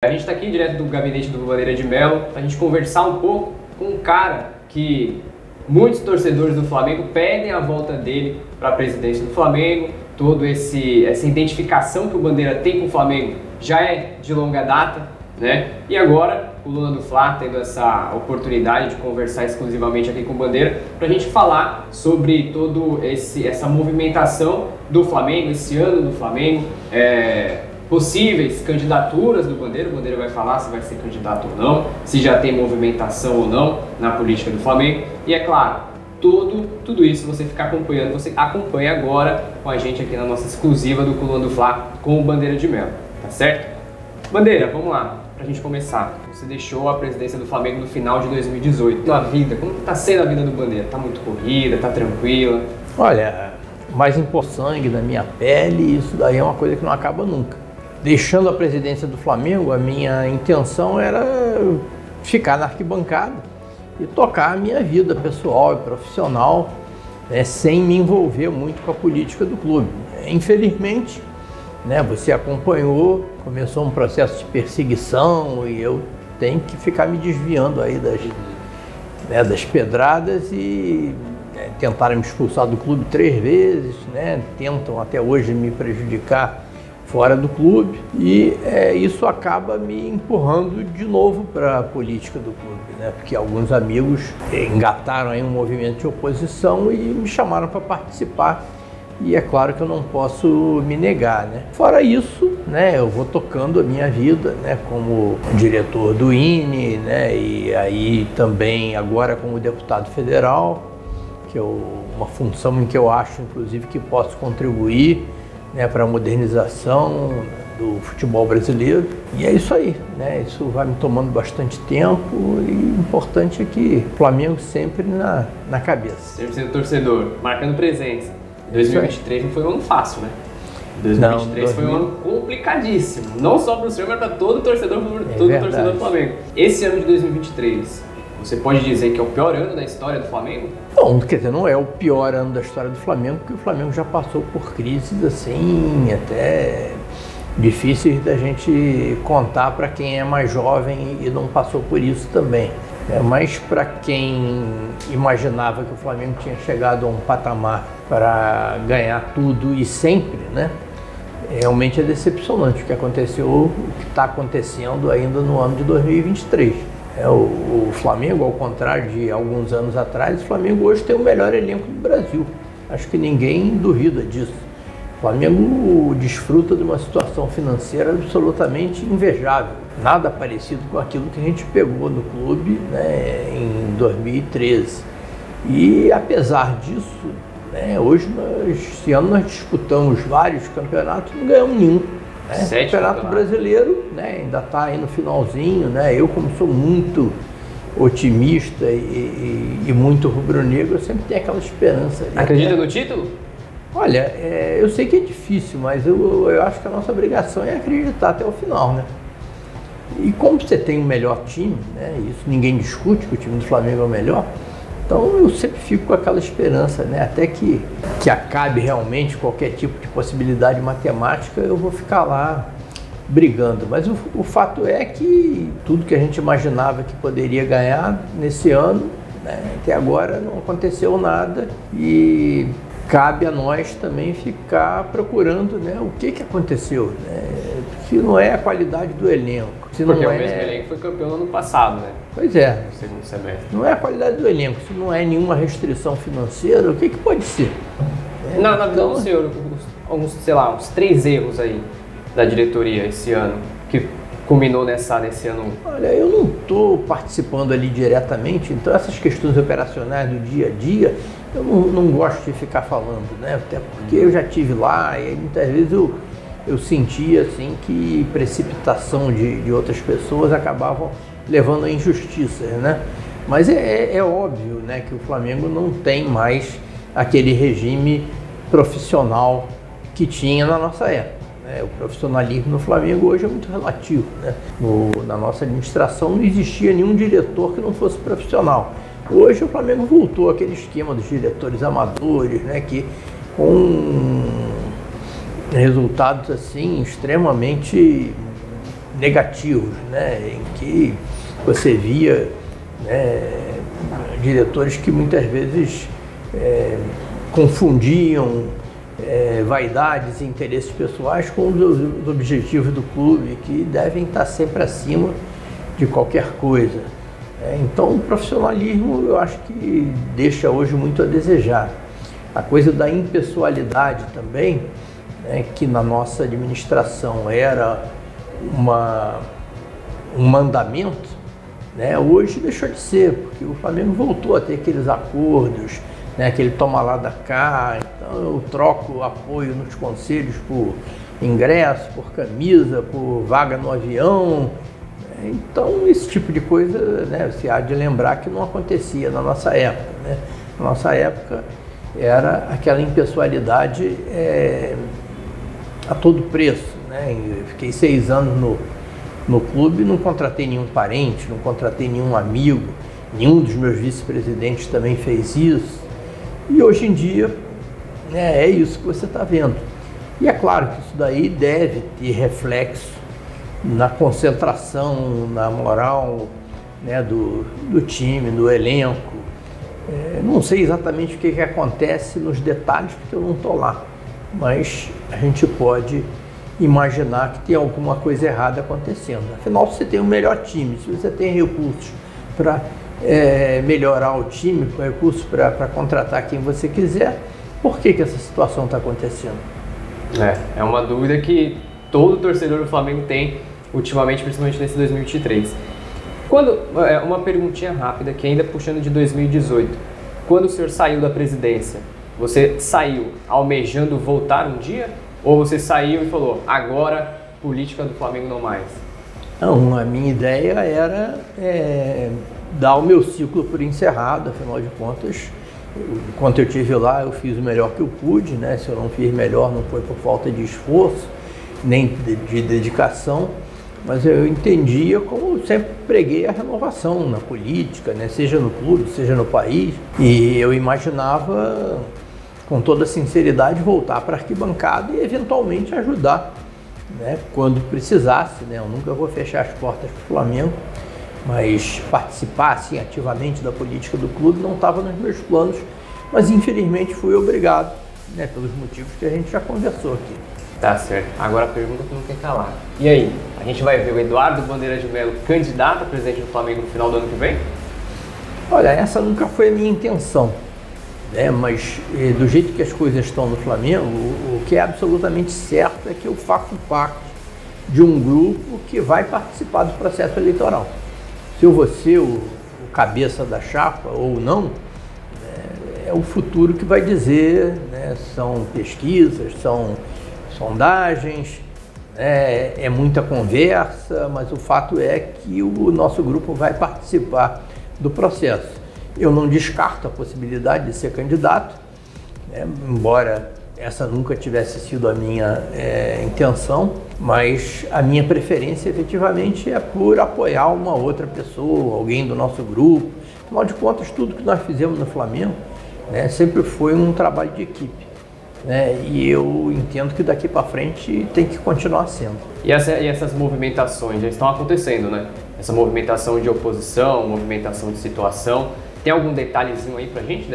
A gente está aqui direto do gabinete do Bandeira de Melo para a gente conversar um pouco com um cara que muitos torcedores do Flamengo pedem a volta dele para a presidência do Flamengo. Essa identificação que o Bandeira tem com o Flamengo já é de longa data, né? E agora o Luna do Fla tendo essa oportunidade de conversar exclusivamente aqui com o Bandeira para a gente falar sobre essa movimentação do Flamengo, esse ano do Flamengo, possíveis candidaturas do Bandeira. O Bandeira vai falar se vai ser candidato ou não, se já tem movimentação ou não na política do Flamengo. E é claro, tudo isso você fica acompanhando, você acompanha agora com a gente aqui na nossa exclusiva do Coluna do Fla com o Bandeira de Melo, tá certo? Bandeira, vamos lá, pra gente começar. Você deixou a presidência do Flamengo no final de 2018. A vida, como tá sendo a vida do Bandeira? Tá muito corrida, tá tranquila? Olha, mais impor sangue na minha pele, isso daí é uma coisa que não acaba nunca. Deixando a presidência do Flamengo, a minha intenção era ficar na arquibancada e tocar a minha vida pessoal e profissional, né, sem me envolver muito com a política do clube. Infelizmente, né, você acompanhou, começou um processo de perseguição e eu tenho que ficar me desviando aí das pedradas e tentaram me expulsar do clube 3 vezes, né, tentam até hoje me prejudicar fora do clube e isso acaba me empurrando de novo para a política do clube, né? Porque alguns amigos engataram aí um movimento de oposição e me chamaram para participar e é claro que eu não posso me negar, né? Fora isso, né, eu vou tocando a minha vida, né, como diretor do INE, né, e aí também agora como deputado federal, que é uma função em que eu acho inclusive que posso contribuir, né, para a modernização do futebol brasileiro. E é isso aí, né? Isso vai me tomando bastante tempo e o importante é que o Flamengo sempre na cabeça. Sempre sendo torcedor, marcando presença. 2023 não foi um ano fácil, né? 2023 foi um ano complicadíssimo. Não só para o senhor, mas para todo torcedor, torcedor do Flamengo. Esse ano de 2023, você pode dizer que é o pior ano da história do Flamengo? Não, quer dizer, não é o pior ano da história do Flamengo, porque o Flamengo já passou por crises assim, até difíceis da gente contar para quem é mais jovem e não passou por isso também. Mas para quem imaginava que o Flamengo tinha chegado a um patamar para ganhar tudo e sempre, né? Realmente é decepcionante o que aconteceu, o que está acontecendo ainda no ano de 2023. O Flamengo, ao contrário de alguns anos atrás, o Flamengo hoje tem o melhor elenco do Brasil. Acho que ninguém duvida disso. O Flamengo desfruta de uma situação financeira absolutamente invejável. Nada parecido com aquilo que a gente pegou no clube, né, em 2013. E apesar disso, né, hoje, esse ano nós disputamos vários campeonatos e não ganhamos nenhum. O Campeonato Brasileiro, né, ainda está aí no finalzinho, né? Eu, como sou muito otimista e muito rubro-negro, eu sempre tenho aquela esperança. Acredita no título? Olha, eu sei que é difícil, mas eu acho que a nossa obrigação é acreditar até o final, né? E como você tem o melhor time, né? Isso ninguém discute, que o time do Flamengo é o melhor. Então eu sempre fico com aquela esperança, né? Até que acabe realmente qualquer tipo de possibilidade matemática, eu vou ficar lá brigando. Mas o fato é que tudo que a gente imaginava que poderia ganhar nesse ano, né, até agora não aconteceu nada e cabe a nós também ficar procurando, né, o que aconteceu, né? Se não é a qualidade do elenco. Porque o mesmo elenco foi campeão no ano passado, né? Pois é. No segundo semestre. Não é a qualidade do elenco, se não é nenhuma restrição financeira, o que pode ser? Na visão do senhor, uns 3 erros aí da diretoria esse ano, que culminou nesse ano. Olha, eu não estou participando ali diretamente, então essas questões operacionais do dia a dia, eu não gosto de ficar falando, né? Até porque eu já estive lá e muitas vezes eu sentia assim que precipitação de outras pessoas acabavam levando a injustiças, né? Mas é óbvio, né, que o Flamengo não tem mais aquele regime profissional que tinha na nossa época, né? O profissionalismo no Flamengo hoje é muito relativo, né? Na nossa administração não existia nenhum diretor que não fosse profissional. Hoje o Flamengo voltou àquele esquema dos diretores amadores, né, que com resultados assim extremamente negativos, né, em que você via, né, diretores que muitas vezes confundiam vaidades e interesses pessoais com os objetivos do clube, que devem estar sempre acima de qualquer coisa. Então, o profissionalismo, eu acho que deixa hoje muito a desejar. A coisa da impessoalidade também, né, que na nossa administração era um mandamento, né, hoje deixou de ser, porque o Flamengo voltou a ter aqueles acordos, né, aquele toma lá da cá, então eu troco apoio nos conselhos por ingresso, por camisa, por vaga no avião. Então, esse tipo de coisa, né, você há de lembrar que não acontecia na nossa época, né? Na nossa época era aquela impessoalidade a todo preço, né? Eu fiquei 6 anos no clube, não contratei nenhum parente, não contratei nenhum amigo, nenhum dos meus vice-presidentes também fez isso. E hoje em dia, né, é isso que você está vendo. E é claro que isso daí deve ter reflexo na concentração, na moral, né, do time, do elenco. Não sei exatamente o que acontece nos detalhes, porque eu não estou lá, mas a gente pode imaginar que tem alguma coisa errada acontecendo. Afinal, você tem o melhor time, se você tem recursos para melhorar o time, com recursos para contratar quem você quiser, por que essa situação está acontecendo? É uma dúvida que todo torcedor do Flamengo tem ultimamente, principalmente nesse 2023. Uma perguntinha rápida, que ainda puxando de 2018. Quando o senhor saiu da presidência, você saiu almejando voltar um dia? Ou você saiu e falou, agora política do Flamengo não mais? Não, a minha ideia era dar o meu ciclo por encerrado, afinal de contas, enquanto eu estive lá, eu fiz o melhor que eu pude, né? Se eu não fiz melhor, não foi por falta de esforço, nem de dedicação, mas eu entendia, como eu sempre preguei, a renovação na política, né? Seja no clube, seja no país, e eu imaginava, com toda sinceridade, voltar para a arquibancada e eventualmente ajudar, né, quando precisasse, né? Eu nunca vou fechar as portas para o Flamengo, mas participar assim, ativamente da política do clube não estava nos meus planos, mas infelizmente fui obrigado, né, pelos motivos que a gente já conversou aqui. Tá certo. Agora a pergunta que não quer calar. E aí, a gente vai ver o Eduardo Bandeira de Melo candidato a presidente do Flamengo no final do ano que vem? Olha, essa nunca foi a minha intenção, né? Mas do jeito que as coisas estão no Flamengo, o que é absolutamente certo é que eu faço parte de um grupo que vai participar do processo eleitoral. Se eu vou ser o cabeça da chapa ou não, é o futuro que vai dizer, né? São pesquisas, são sondagens, é muita conversa, mas o fato é que o nosso grupo vai participar do processo. Eu não descarto a possibilidade de ser candidato, né? Embora essa nunca tivesse sido a minha intenção, mas a minha preferência efetivamente é por apoiar uma outra pessoa, alguém do nosso grupo. Afinal de contas, tudo que nós fizemos no Flamengo, né, sempre foi um trabalho de equipe, né, e eu entendo que daqui para frente tem que continuar sendo. E essas movimentações já estão acontecendo, né? Essa movimentação de oposição, movimentação de situação. Tem algum detalhezinho aí pra gente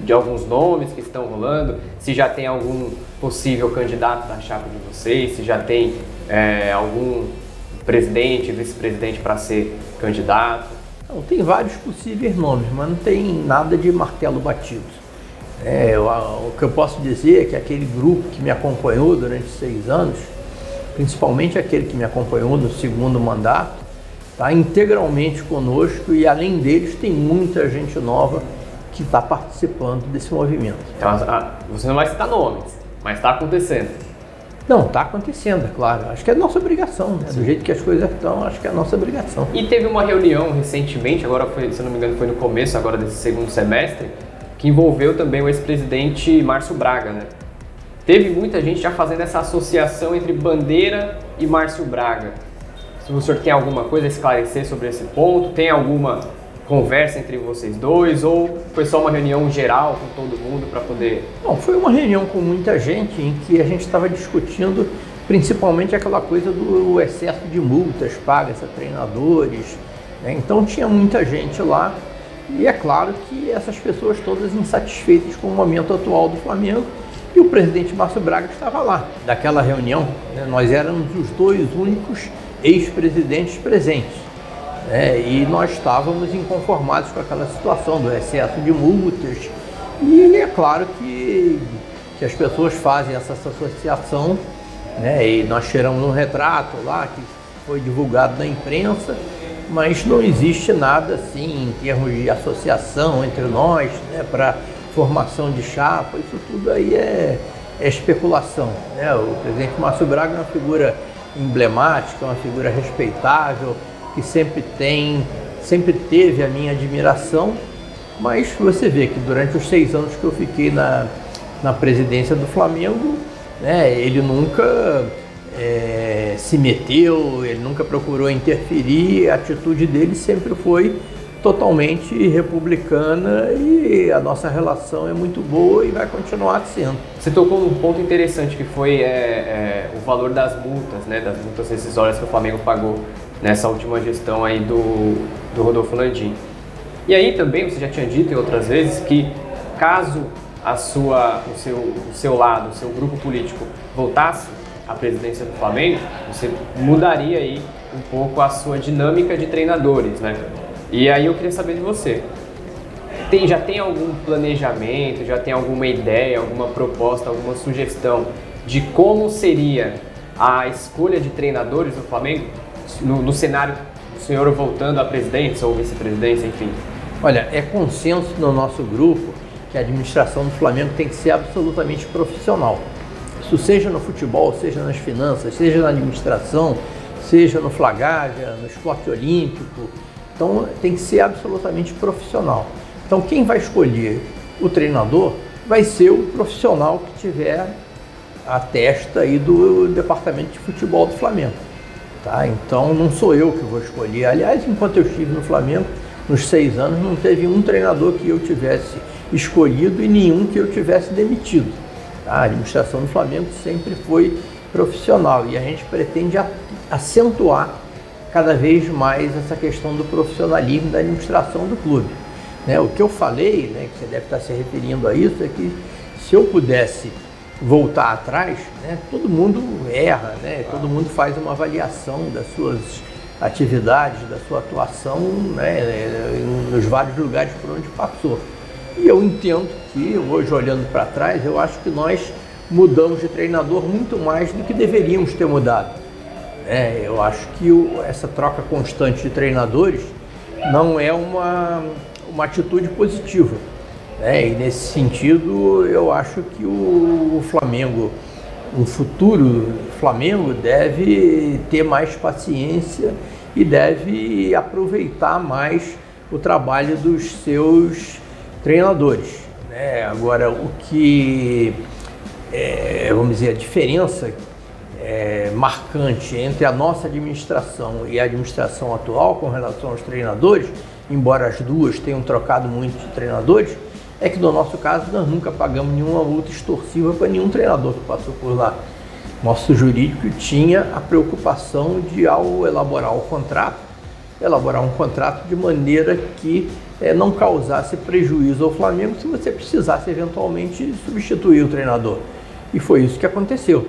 de alguns nomes que estão rolando? Se já tem algum possível candidato da chapa de vocês? Se já tem algum presidente, vice-presidente para ser candidato? Não, tem vários possíveis nomes, mas não tem nada de martelo batido. O que eu posso dizer é que aquele grupo que me acompanhou durante 6 anos, principalmente aquele que me acompanhou no segundo mandato, está integralmente conosco, e além deles tem muita gente nova que está participando desse movimento. Então, você não vai citar nomes, mas está acontecendo. Não, está acontecendo, é claro. Acho que é nossa obrigação, né? Do jeito que as coisas estão, acho que é nossa obrigação. E teve uma reunião recentemente, agora foi, se eu não me engano, foi no começo agora desse segundo semestre, que envolveu também o ex-presidente Márcio Braga, né? Teve muita gente já fazendo essa associação entre Bandeira e Márcio Braga. Se o senhor tem alguma coisa a esclarecer sobre esse ponto, tem alguma conversa entre vocês dois, ou foi só uma reunião geral com todo mundo para poder... Não, foi uma reunião com muita gente em que a gente estava discutindo principalmente aquela coisa do excesso de multas pagas a treinadores, né? Então tinha muita gente lá e é claro que essas pessoas todas insatisfeitas com o momento atual do Flamengo, e o presidente Márcio Braga estava lá. Daquela reunião, né, nós éramos os 2 únicos ex-presidentes presentes, né, e nós estávamos inconformados com aquela situação do excesso de multas. E é claro que as pessoas fazem essa associação, né, e nós tiramos um retrato lá que foi divulgado na imprensa, mas não existe nada assim em termos de associação entre nós, né, para formação de chapa. Isso tudo aí é especulação, né? O presidente Márcio Braga é uma figura emblemática, uma figura respeitável, que sempre teve a minha admiração, mas você vê que durante os 6 anos que eu fiquei na presidência do Flamengo, né, ele nunca se meteu, ele nunca procurou interferir, a atitude dele sempre foi totalmente republicana e a nossa relação é muito boa e vai continuar sendo. Você tocou num ponto interessante que foi o valor das multas, né, das multas rescisórias que o Flamengo pagou nessa última gestão aí do Rodolfo Landim. E aí também você já tinha dito em outras vezes que caso o seu grupo político voltasse à presidência do Flamengo, você mudaria aí um pouco a sua dinâmica de treinadores, né? E aí eu queria saber de você, já tem algum planejamento, já tem alguma ideia, alguma proposta, alguma sugestão de como seria a escolha de treinadores do Flamengo no cenário do senhor voltando à presidência ou vice-presidência, enfim? Olha, é consenso no nosso grupo que a administração do Flamengo tem que ser absolutamente profissional. Isso seja no futebol, seja nas finanças, seja na administração, seja no Fla Gávea, no esporte olímpico. Então tem que ser absolutamente profissional. Então quem vai escolher o treinador vai ser o profissional que tiver a testa aí do departamento de futebol do Flamengo. Tá? Então não sou eu que vou escolher. Aliás, enquanto eu estive no Flamengo, nos 6 anos, não teve um treinador que eu tivesse escolhido e nenhum que eu tivesse demitido. Tá? A administração do Flamengo sempre foi profissional e a gente pretende acentuar cada vez mais essa questão do profissionalismo da administração do clube. Né? O que eu falei, né, que você deve estar se referindo a isso, é que se eu pudesse voltar atrás, né, todo mundo erra, né, todo mundo faz uma avaliação das suas atividades, da sua atuação, né, nos vários lugares por onde passou. E eu entendo que, hoje olhando para trás, eu acho que nós mudamos de treinador muito mais do que deveríamos ter mudado. Eu acho que essa troca constante de treinadores não é uma atitude positiva. E nesse sentido, eu acho que o Flamengo, um futuro Flamengo, deve ter mais paciência e deve aproveitar mais o trabalho dos seus treinadores. Agora, o que, vamos dizer, a diferença marcante entre a nossa administração e a administração atual com relação aos treinadores, embora as duas tenham trocado muito de treinadores, é que no nosso caso nós nunca pagamos nenhuma multa extorsiva para nenhum treinador que passou por lá. Nosso jurídico tinha a preocupação de, ao elaborar um contrato de maneira que não causasse prejuízo ao Flamengo se você precisasse eventualmente substituir o treinador. E foi isso que aconteceu.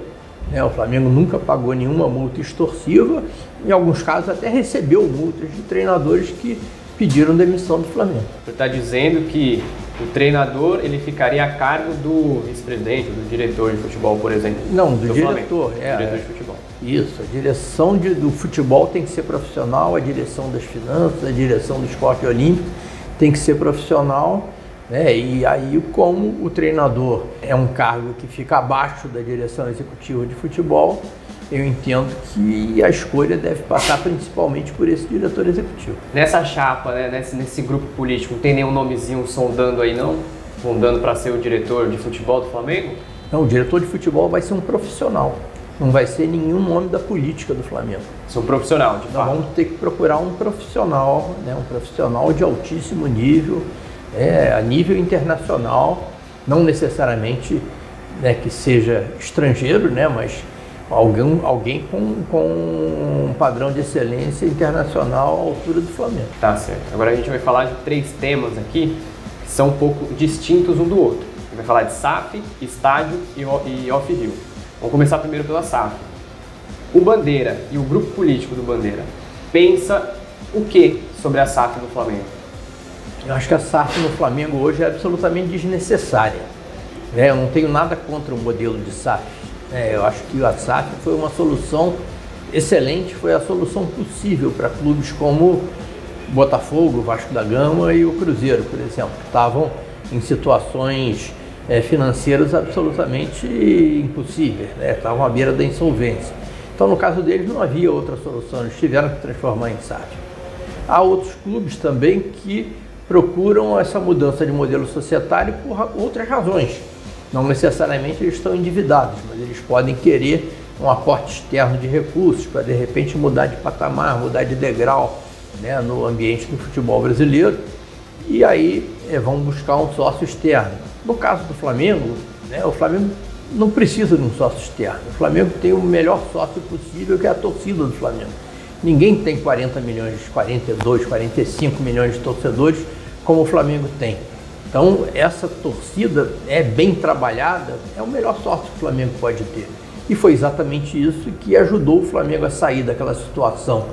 O Flamengo nunca pagou nenhuma multa extorsiva, em alguns casos até recebeu multas de treinadores que pediram demissão do Flamengo. Você está dizendo que o treinador ele ficaria a cargo do vice-presidente, do diretor de futebol, por exemplo? Não, do diretor. Diretor de futebol. Isso, a direção do futebol tem que ser profissional, a direção das finanças, a direção do esporte olímpico tem que ser profissional. E aí, como o treinador é um cargo que fica abaixo da direção executiva de futebol, eu entendo que a escolha deve passar principalmente por esse diretor executivo. Nessa chapa, nesse grupo político, não tem nenhum nomezinho sondando aí não? Sondando para ser o diretor de futebol do Flamengo? Não, o diretor de futebol vai ser um profissional. Não vai ser nenhum nome da política do Flamengo. Ser um profissional, de fato. Nós vamos ter que procurar um profissional, um profissional de altíssimo nível, a nível internacional, não necessariamente que seja estrangeiro, mas alguém com um padrão de excelência internacional à altura do Flamengo. Tá certo. Agora a gente vai falar de 3 temas aqui que são um pouco distintos um do outro. A gente vai falar de SAF, estádio e off-field. Vamos começar primeiro pela SAF. O Bandeira e o grupo político do Bandeira pensa o que sobre a SAF do Flamengo? Eu acho que a SAF no Flamengo hoje é absolutamente desnecessária. Eu não tenho nada contra o modelo de SAF. Eu acho que a SAF foi uma solução excelente, foi a solução possível para clubes como Botafogo, Vasco da Gama e o Cruzeiro, por exemplo, que estavam em situações financeiras absolutamente impossíveis, estavam à beira da insolvência. Então, no caso deles, não havia outra solução, eles tiveram que transformar em SAF. Há outros clubes também que procuram essa mudança de modelo societário por outras razões. Não necessariamente eles estão endividados, mas eles podem querer um aporte externo de recursos para, de repente, mudar de patamar, mudar de degrau, no ambiente do futebol brasileiro, e aí vão buscar um sócio externo. No caso do Flamengo, o Flamengo não precisa de um sócio externo. O Flamengo tem o melhor sócio possível, que é a torcida do Flamengo. Ninguém tem 40 milhões, 42, 45 milhões de torcedores como o Flamengo tem. Então, essa torcida bem trabalhada, é o melhor sócio que o Flamengo pode ter. E foi exatamente isso que ajudou o Flamengo a sair daquela situação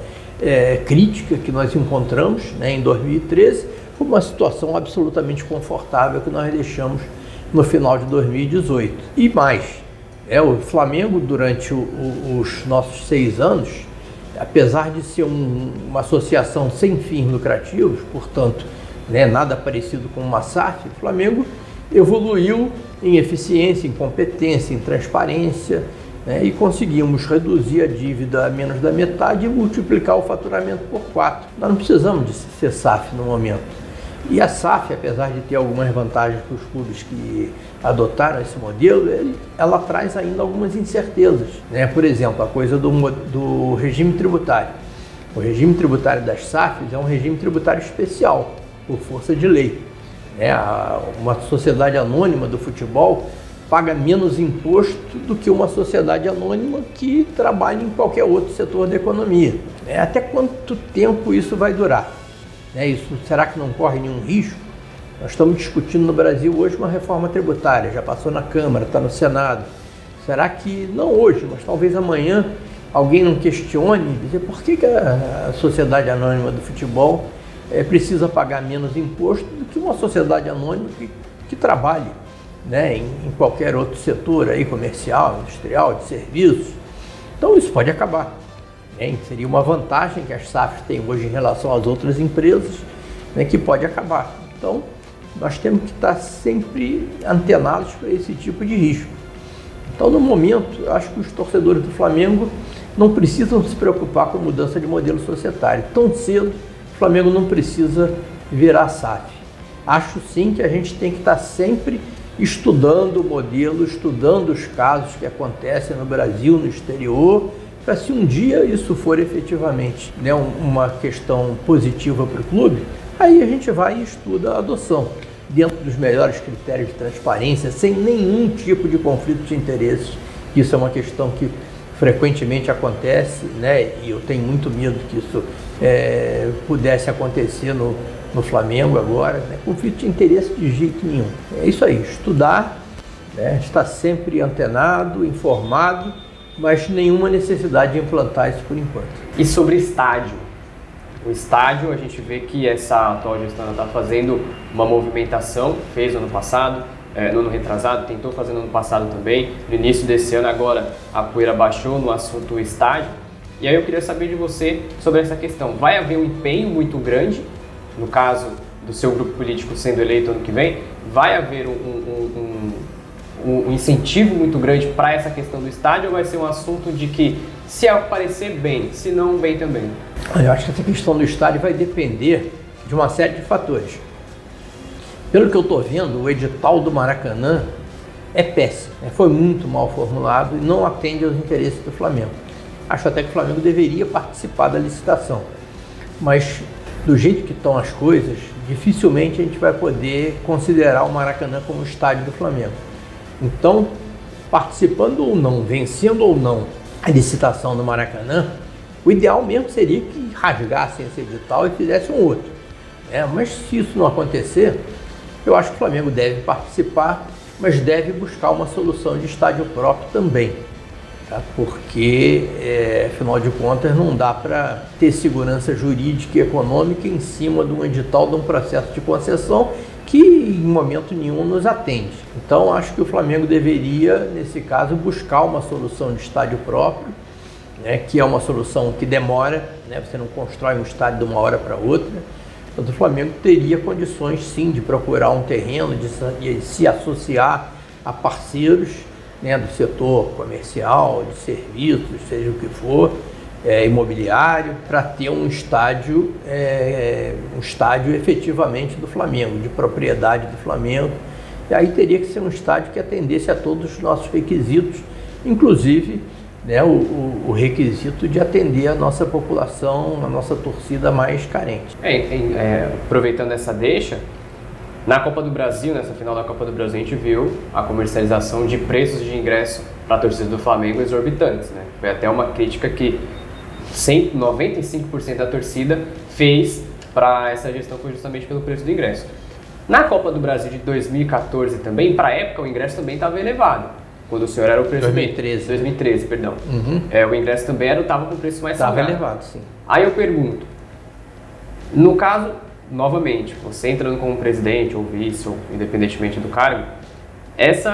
crítica que nós encontramos em 2013, para uma situação absolutamente confortável que nós deixamos no final de 2018. E mais, o Flamengo, durante os nossos 6 anos, apesar de ser uma associação sem fins lucrativos, portanto, nada parecido com uma SAF, o Flamengo evoluiu em eficiência, em competência, em transparência, e conseguimos reduzir a dívida a menos da metade e multiplicar o faturamento por 4. Nós não precisamos de ser SAF no momento. E a SAF, apesar de ter algumas vantagens para os clubes que adotaram esse modelo, ela traz ainda algumas incertezas. Por exemplo, a coisa do regime tributário. O regime tributário das SAFs é um regime tributário especial, por força de lei. Uma sociedade anônima do futebol paga menos imposto do que uma sociedade anônima que trabalha em qualquer outro setor da economia. Até quanto tempo isso vai durar? Será que não corre nenhum risco? Nós estamos discutindo no Brasil hoje uma reforma tributária, já passou na Câmara, está no Senado. Será que, não hoje, mas talvez amanhã, alguém não questione, dizer por que a sociedade anônima do futebol precisa pagar menos imposto do que uma sociedade anônima que trabalhe em qualquer outro setor comercial, industrial, de serviços. Então isso pode acabar. Seria uma vantagem que as SAFs têm hoje em relação às outras empresas, que pode acabar. Então nós temos que estar sempre antenados para esse tipo de risco. Então, no momento, eu acho que os torcedores do Flamengo não precisam se preocupar com a mudança de modelo societário. Tão cedo, o Flamengo não precisa virar SAF. Acho sim que a gente tem que estar sempre estudando o modelo, estudando os casos que acontecem no Brasil, no exterior, para se um dia isso for efetivamente uma questão positiva para o clube, aí a gente vai e estuda a adoção, dentro dos melhores critérios de transparência, sem nenhum tipo de conflito de interesses. Isso é uma questão que frequentemente acontece, e eu tenho muito medo que isso pudesse acontecer no Flamengo agora. Conflito de interesse de jeito nenhum. É isso aí, estudar, estar sempre antenado, informado, mas nenhuma necessidade de implantar isso por enquanto. E sobre estádio? O estádio, a gente vê que essa atual gestão está fazendo uma movimentação, fez ano passado, no ano retrasado, tentou fazer no ano passado também, no início desse ano agora a poeira baixou no assunto estádio. E aí eu queria saber de você sobre essa questão. Vai haver um empenho muito grande, no caso do seu grupo político sendo eleito ano que vem? Vai haver um incentivo muito grande para essa questão do estádio, ou vai ser um assunto de que se aparecer bem, se não bem também? Eu acho que essa questão do estádio vai depender de uma série de fatores. Pelo que eu estou vendo, o edital do Maracanã é péssimo, foi muito mal formulado e não atende aos interesses do Flamengo. Acho até que o Flamengo deveria participar da licitação, mas do jeito que estão as coisas, dificilmente a gente vai poder considerar o Maracanã como o estádio do Flamengo. Então, participando ou não, vencendo ou não a licitação do Maracanã, o ideal mesmo seria que rasgassem esse edital e fizessem um outro. Mas se isso não acontecer, eu acho que o Flamengo deve participar, mas deve buscar uma solução de estádio próprio também. Tá? Porque, afinal de contas, não dá para ter segurança jurídica e econômica em cima de um edital, de um processo de concessão que em momento nenhum nos atende. Então, acho que o Flamengo deveria, nesse caso, buscar uma solução de estádio próprio, que é uma solução que demora, você não constrói um estádio de uma hora para outra. Então, o Flamengo teria condições, sim, de procurar um terreno, de se associar a parceiros, do setor comercial, de serviços, seja o que for, imobiliário, para ter um estádio efetivamente do Flamengo, de propriedade do Flamengo. E aí teria que ser um estádio que atendesse a todos os nossos requisitos, inclusive o requisito de atender a nossa população, a nossa torcida mais carente. Aproveitando essa deixa, na Copa do Brasil, nessa final da Copa do Brasil, a gente viu a comercialização de preços de ingresso para a torcida do Flamengo exorbitantes. Foi até uma crítica que 95% da torcida fez para essa gestão, foi justamente pelo preço do ingresso. Na Copa do Brasil de 2014 também, para a época, o ingresso também estava elevado. Quando o senhor era o presidente. 2013, perdão. Uhum. O ingresso também estava com preço mais salgado. Estava elevado, sim. Aí eu pergunto, no caso, novamente, você entrando como presidente ou vice, ou independentemente do cargo, esse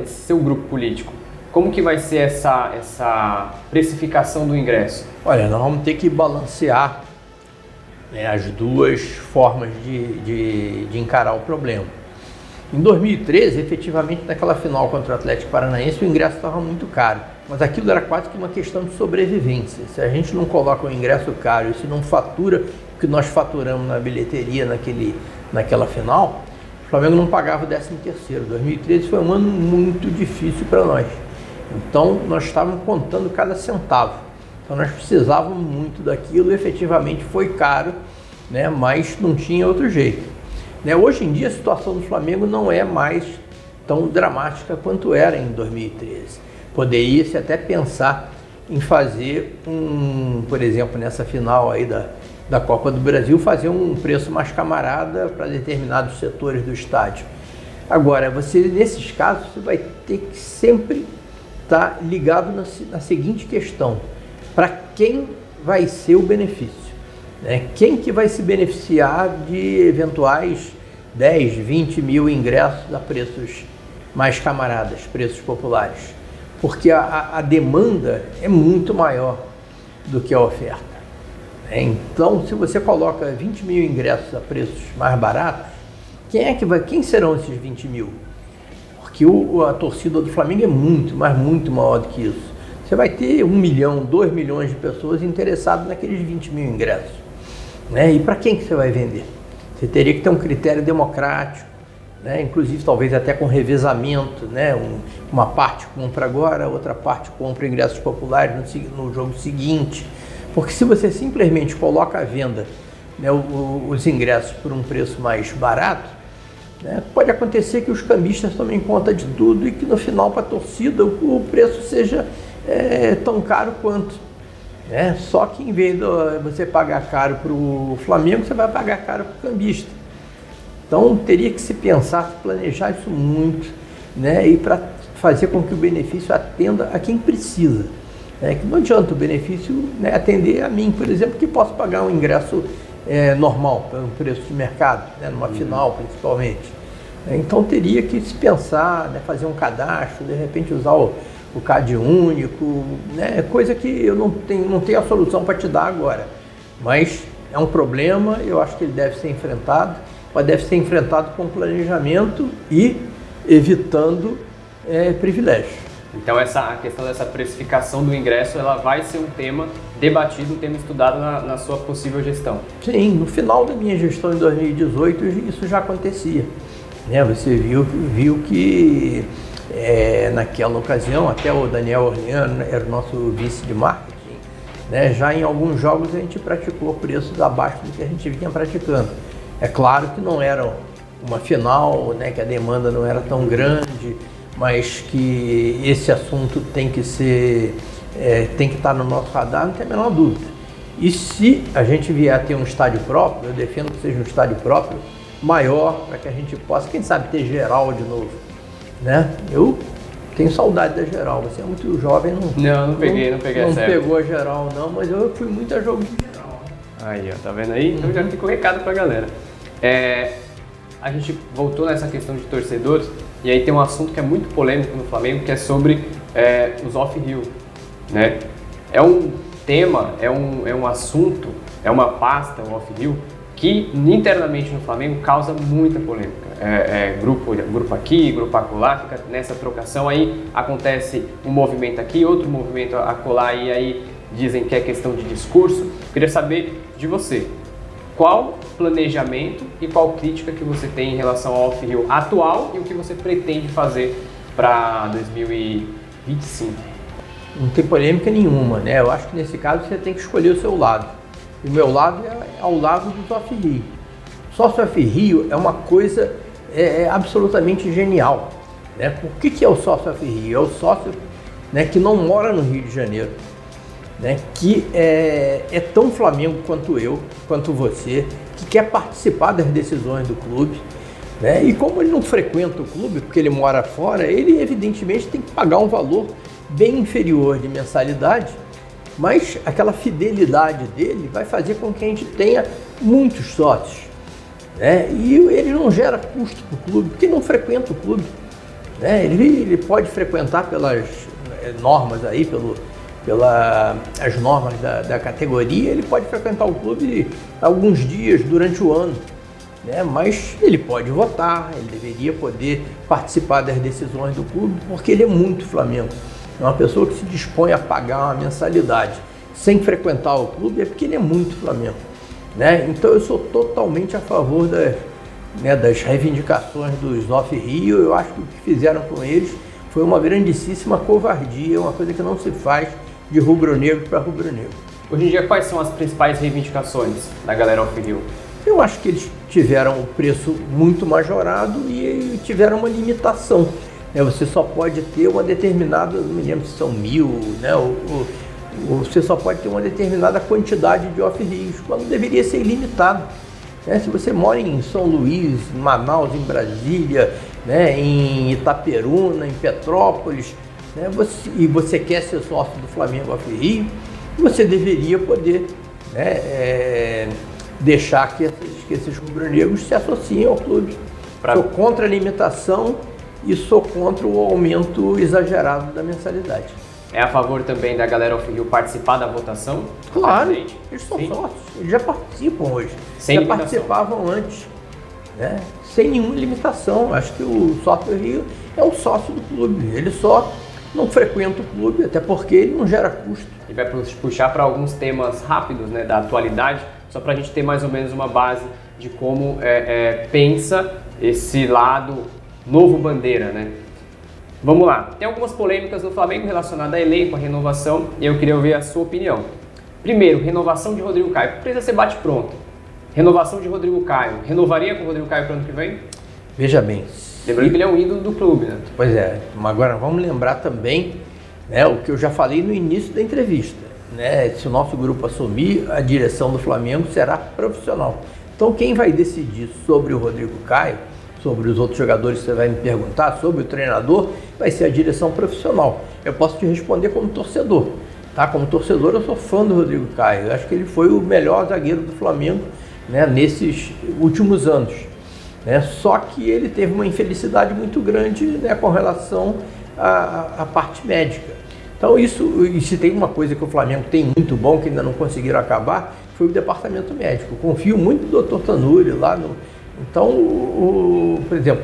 seu grupo político, como que vai ser essa precificação do ingresso? Olha, nós vamos ter que balancear as duas formas de encarar o problema. Em 2013, efetivamente, naquela final contra o Atlético Paranaense, o ingresso estava muito caro, mas aquilo era quase que uma questão de sobrevivência. Se a gente não coloca um ingresso caro e se não fatura o que nós faturamos na bilheteria naquela final, o Flamengo não pagava o 13º. 2013 foi um ano muito difícil para nós. Então, nós estávamos contando cada centavo. Então, nós precisávamos muito daquilo e efetivamente foi caro, mas não tinha outro jeito. Hoje em dia, a situação do Flamengo não é mais tão dramática quanto era em 2013. Poderia-se até pensar em fazer por exemplo, nessa final aí da Copa do Brasil, fazer um preço mais camarada para determinados setores do estádio. Agora, nesses casos, você vai ter que sempre estar ligado na seguinte questão: para quem vai ser o benefício? Quem que vai se beneficiar de eventuais 10, 20 mil ingressos a preços mais camaradas, preços populares? Porque a demanda é muito maior do que a oferta. Então, se você coloca 20 mil ingressos a preços mais baratos, quem serão esses 20 mil? Porque a torcida do Flamengo é muito maior do que isso. Você vai ter 1 milhão, 2 milhões de pessoas interessadas naqueles 20 mil ingressos. E para quem que você vai vender? Você teria que ter um critério democrático, inclusive talvez até com revezamento, uma parte compra agora, outra parte compra ingressos populares no jogo seguinte. Porque se você simplesmente coloca à venda os ingressos por um preço mais barato, pode acontecer que os cambistas tomem conta de tudo e que no final, para a torcida, o preço seja tão caro quanto. Só que em vez de você pagar caro para o Flamengo, você vai pagar caro para o cambista. Então teria que se pensar, se planejar isso muito, e para fazer com que o benefício atenda a quem precisa. Que não adianta o benefício atender a mim, por exemplo, que posso pagar um ingresso normal, pelo preço de mercado, numa final principalmente. Então teria que se pensar, fazer um cadastro, de repente usar o CAD único, coisa que eu não tenho a solução para te dar agora. Mas é um problema, eu acho que ele deve ser enfrentado, mas deve ser enfrentado com planejamento e evitando privilégios. Então a questão dessa precificação do ingresso, ela vai ser um tema debatido, um tema estudado na sua possível gestão. Sim, no final da minha gestão em 2018 isso já acontecia. Você viu que naquela ocasião, até o Daniel Orleano era o nosso vice de marketing, já em alguns jogos a gente praticou preços abaixo do que a gente vinha praticando. É claro que não era uma final, que a demanda não era tão grande, mas que esse assunto tem que ser tem que estar no nosso radar, não tem a menor dúvida. E se a gente vier a ter um estádio próprio, eu defendo que seja um estádio próprio maior, para que a gente possa, quem sabe, ter geral de novo, né? Eu tenho saudade da geral, você é muito jovem, não peguei não pegou a geral não, mas eu fui muito a jogo de geral. Aí, ó, tá vendo aí? Então já fica o recado pra galera. A gente voltou nessa questão de torcedores, e aí tem um assunto que é muito polêmico no Flamengo, que é sobre os off-hill, né? É um tema, é um assunto, é uma pasta, o off-hill, que internamente no Flamengo causa muita polêmica. Grupo aqui, grupo acolá, fica nessa trocação, aí acontece um movimento aqui, outro movimento acolá, e aí dizem que é questão de discurso. Eu queria saber de você, qual planejamento e qual crítica que você tem em relação ao off-hill atual e o que você pretende fazer para 2025? Não tem polêmica nenhuma, né? Eu acho que nesse caso você tem que escolher o seu lado. E o meu lado é ao lado do off-hill. Sócio off-hill é uma coisa absolutamente genial, né? O que é o sócio off-hill? É o sócio, né, que não mora no Rio de Janeiro, né, que é tão Flamengo quanto eu, quanto você, que quer participar das decisões do clube, né? E como ele não frequenta o clube, porque ele mora fora, ele evidentemente tem que pagar um valor bem inferior de mensalidade, mas aquela fidelidade dele vai fazer com que a gente tenha muitos sócios, né? E ele não gera custo para o clube, porque ele não frequenta o clube, né? Ele pode frequentar pelas normas aí, pelas normas da categoria, ele pode frequentar o clube alguns dias durante o ano, né? Mas ele pode votar, ele deveria poder participar das decisões do clube, porque ele é muito Flamengo. É uma pessoa que se dispõe a pagar uma mensalidade sem frequentar o clube, é porque ele é muito Flamengo, né? Então eu sou totalmente a favor das reivindicações dos off-Rio. Eu acho que o que fizeram com eles foi uma grandíssima covardia, uma coisa que não se faz de rubro-negro para rubro-negro. Hoje em dia, quais são as principais reivindicações da galera off-Rio? Eu acho que eles tiveram o preço muito majorado e tiveram uma limitação. Você só pode ter uma determinada, não me lembro se são 1000, né? Você só pode ter uma determinada quantidade de off-rios, quando deveria ser ilimitado. Se você mora em São Luís, em Manaus, em Brasília, né? Em Itaperuna, em Petrópolis, né? E você quer ser sócio do Flamengo off-rio, você deveria poder, né? Deixar que esses rubro-negros se associem ao clube. Sou contra a limitação e sou contra o aumento exagerado da mensalidade. É a favor também da galera off-Rio participar da votação? Claro, eles são sócios, eles já participam hoje, já participavam antes, né? Sem nenhuma limitação. Acho que o sócio Rio é o sócio do clube, ele só não frequenta o clube, até porque ele não gera custo. E vai puxar para alguns temas rápidos, né, da atualidade, só para a gente ter mais ou menos uma base de como pensa esse lado novo bandeira, né? Vamos lá, tem algumas polêmicas no Flamengo relacionadas a elenco, a renovação, e eu queria ouvir a sua opinião. Primeiro, renovação de Rodrigo Caio, precisa ser bate-pronto. Renovação de Rodrigo Caio, renovaria com o Rodrigo Caio para o ano que vem? Veja bem. Lembrando que ele é um ídolo do clube, né? Pois é, mas agora vamos lembrar também, né, o que eu já falei no início da entrevista, né? Se o nosso grupo assumir, a direção do Flamengo será profissional. Então quem vai decidir sobre o Rodrigo Caio, sobre os outros jogadores que você vai me perguntar, sobre o treinador, vai ser a direção profissional. Eu posso te responder como torcedor, tá? Como torcedor eu sou fã do Rodrigo Caio, eu acho que ele foi o melhor zagueiro do Flamengo, né, nesses últimos anos, né? Só que ele teve uma infelicidade muito grande, né, com relação à parte médica. Então isso, e se tem uma coisa que o Flamengo tem muito bom, que ainda não conseguiram acabar, foi o departamento médico. Confio muito no Dr. Tanuri lá no... Então, por exemplo,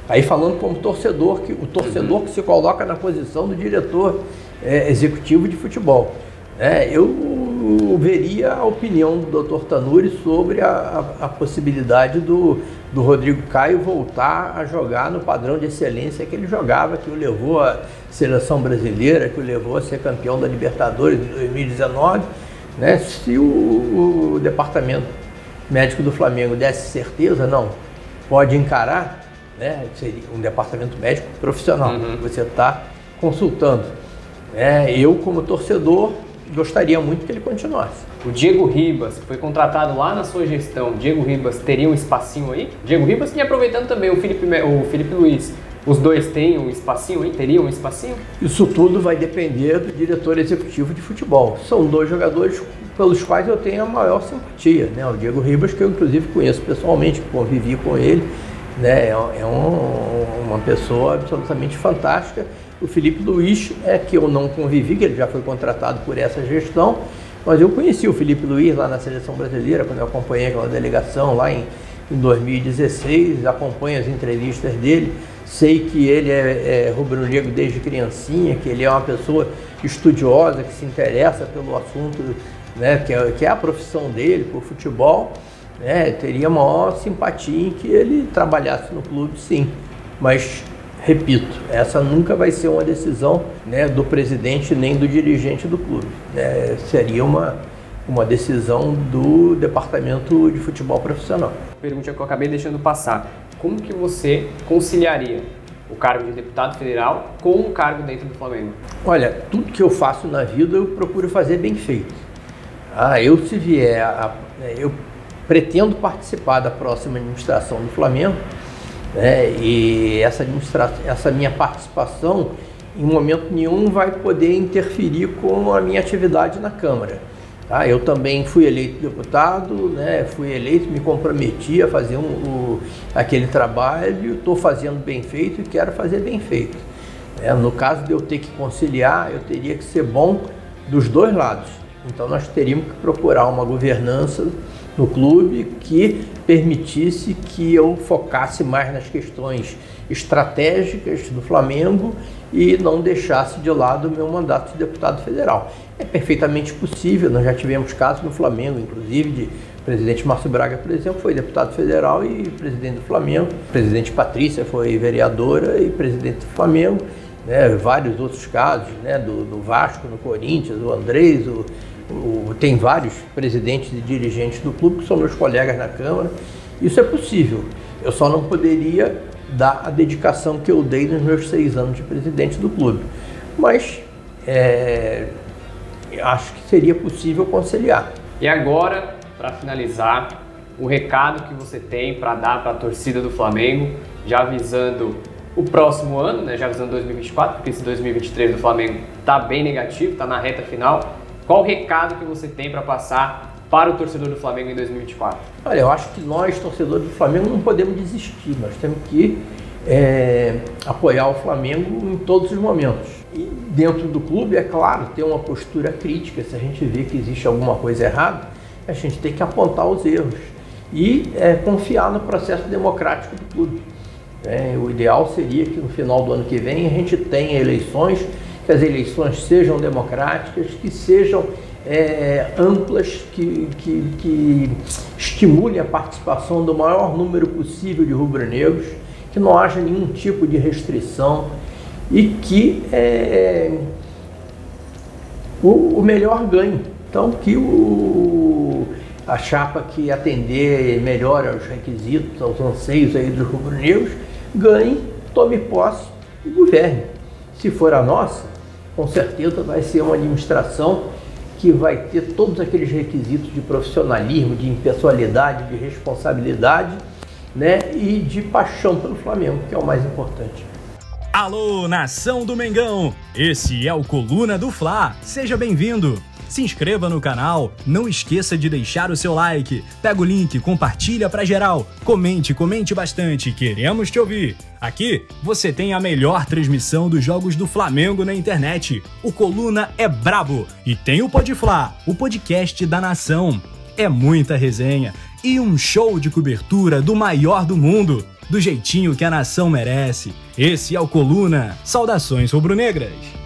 aí falando como torcedor, que o torcedor que se coloca na posição do diretor executivo de futebol, né? Eu veria a opinião do Dr. Tanuri sobre a possibilidade do Rodrigo Caio voltar a jogar no padrão de excelência que ele jogava, que o levou à seleção brasileira, que o levou a ser campeão da Libertadores em 2019, né? Se o departamento médico do Flamengo desse certeza, não, pode encarar, né? Seria um departamento médico profissional que você está consultando. Eu, como torcedor, gostaria muito que ele continuasse. O Diego Ribas, que foi contratado lá na sua gestão, Diego Ribas teria um espacinho aí? Diego Ribas e aproveitando também o Felipe Luiz. Os dois têm um espacinho aí? Teriam um espacinho? Isso tudo vai depender do diretor executivo de futebol. São dois jogadores pelos quais eu tenho a maior simpatia, né? O Diego Ribas, que eu inclusive conheço pessoalmente, convivi com ele, né? Uma pessoa absolutamente fantástica. O Felipe Luiz que eu não convivi, que ele já foi contratado por essa gestão, mas eu conheci o Felipe Luiz lá na Seleção Brasileira, quando eu acompanhei aquela delegação lá em 2016, acompanho as entrevistas dele, sei que ele é rubro-negro desde criancinha, que ele é uma pessoa estudiosa, que se interessa pelo assunto, né, que é a profissão dele, por futebol, né, teria maior simpatia em que ele trabalhasse no clube, sim, mas repito, essa nunca vai ser uma decisão, né, do presidente nem do dirigente do clube, né? Seria uma decisão do departamento de futebol profissional. Pergunta que eu acabei deixando passar. Como que você conciliaria o cargo de deputado federal com o cargo dentro do Flamengo? Olha, tudo que eu faço na vida eu procuro fazer bem feito. Se vier, eu pretendo participar da próxima administração do Flamengo, e essa minha participação, em momento nenhum, vai poder interferir com a minha atividade na Câmara. Eu também fui eleito deputado, né? Fui eleito, me comprometi a fazer aquele trabalho, estou fazendo bem feito e quero fazer bem feito. No caso de eu ter que conciliar, eu teria que ser bom dos dois lados. Então nós teríamos que procurar uma governança no clube que permitisse que eu focasse mais nas questões estratégicas do Flamengo e não deixasse de lado o meu mandato de deputado federal. É perfeitamente possível, nós já tivemos casos no Flamengo, inclusive de presidente Márcio Braga, por exemplo, foi deputado federal e presidente do Flamengo. Presidente Patrícia foi vereadora e presidente do Flamengo. Vários outros casos, né, do Vasco, no Corinthians, o Andrés, tem vários presidentes e dirigentes do clube que são meus colegas na Câmara. Isso é possível. Eu só não poderia dar a dedicação que eu dei nos meus 6 anos de presidente do clube. Mas acho que seria possível conciliar. E agora, para finalizar, o recado que você tem para dar para a torcida do Flamengo, já avisando o próximo ano, né, já avisando 2024, porque esse 2023 do Flamengo está bem negativo, está na reta final. Qual o recado que você tem para passar para o torcedor do Flamengo em 2024? Olha, eu acho que nós, torcedores do Flamengo, não podemos desistir. Nós temos que apoiar o Flamengo em todos os momentos. E dentro do clube, é claro, ter uma postura crítica. Se a gente vê que existe alguma coisa errada, a gente tem que apontar os erros e confiar no processo democrático do clube. O ideal seria que no final do ano que vem a gente tenha eleições, que as eleições sejam democráticas, que sejam amplas, que estimulem a participação do maior número possível de rubro-negros, que não haja nenhum tipo de restrição e que o melhor ganhe. Então, que a chapa que atender melhor aos requisitos, aos anseios aí dos rubro-negros, ganhe, tome posse e governe. Se for a nossa, com certeza vai ser uma administração que vai ter todos aqueles requisitos de profissionalismo, de impessoalidade, de responsabilidade, né, e de paixão pelo Flamengo, que é o mais importante. Alô, nação do Mengão! Esse é o Coluna do Fla. Seja bem-vindo! Se inscreva no canal, não esqueça de deixar o seu like, pega o link, compartilha pra geral, comente bastante, queremos te ouvir. Aqui você tem a melhor transmissão dos jogos do Flamengo na internet. O Coluna é brabo e tem o Podfla, o podcast da nação. É muita resenha e um show de cobertura do maior do mundo, do jeitinho que a nação merece. Esse é o Coluna. Saudações rubro-negras!